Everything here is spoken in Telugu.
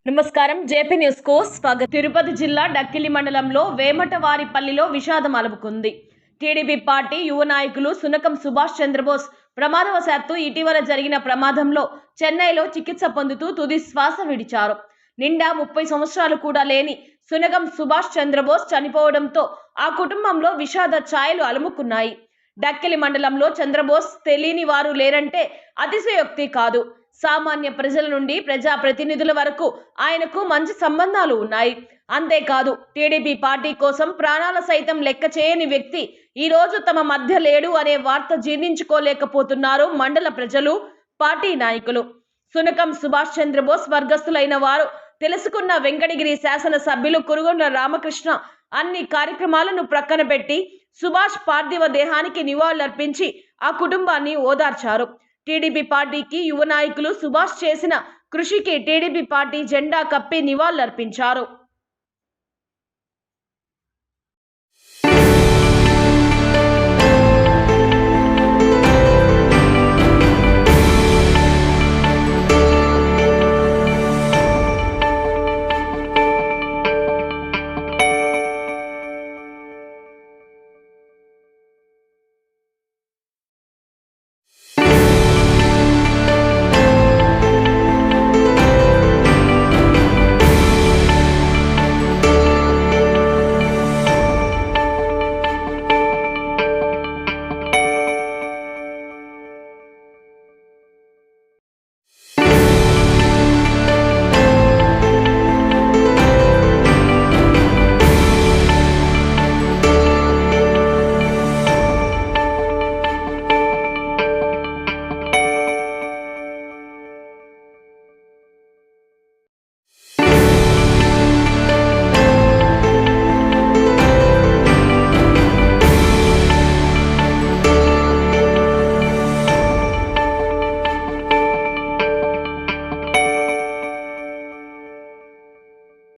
నమస్కారం జేపీ న్యూస్ కు స్వాగతం. తిరుపతి జిల్లా డక్కిలి మండలంలో వేమటవారిపల్లిలో విషాదం అలుముకుంది. టీడీపీ పార్టీ యువ నాయకులు సునకం సుభాష్ చంద్రబోస్ ప్రమాదవశాత్తు ఇటీవల జరిగిన ప్రమాదంలో చెన్నైలో చికిత్స పొందుతూ తుది శ్వాస విడిచారు. నిండా 30 సంవత్సరాలు కూడా లేని సునకం సుభాష్ చంద్రబోస్ చనిపోవడంతో ఆ కుటుంబంలో విషాద ఛాయలు అలుముకున్నాయి. డక్కిలి మండలంలో చంద్రబోస్ తెలియని వారు లేరంటే అతిశయోక్తి కాదు. సామాన్య ప్రజల నుండి ప్రజా ప్రతినిధుల వరకు ఆయనకు మంచి సంబంధాలు ఉన్నాయి. అంతేకాదు టీడీపీ పార్టీ కోసం ప్రాణాల సైతం లెక్క చేయని వ్యక్తి ఈ రోజు తమ మధ్య లేడు అనే వార్త జీర్ణించుకోలేకపోతున్నారు మండల ప్రజలు, పార్టీ నాయకులు. సునకం సుభాష్ చంద్రబోస్ వర్గస్థులైన వారు తెలుసుకున్న వెంకటగిరి శాసన సభ్యులు కురుగొండ్ల రామకృష్ణ అన్ని కార్యక్రమాలను ప్రక్కన పెట్టి సుభాష్ పార్థివ దేహానికి నివాళులర్పించి ఆ కుటుంబాన్ని ఓదార్చారు. టీడీపీ పార్టీకి యువ నాయకులు సుభాష్ చేసిన కృషికి టీడీపీ పార్టీ జెండా కప్పి నివాళులర్పించారు.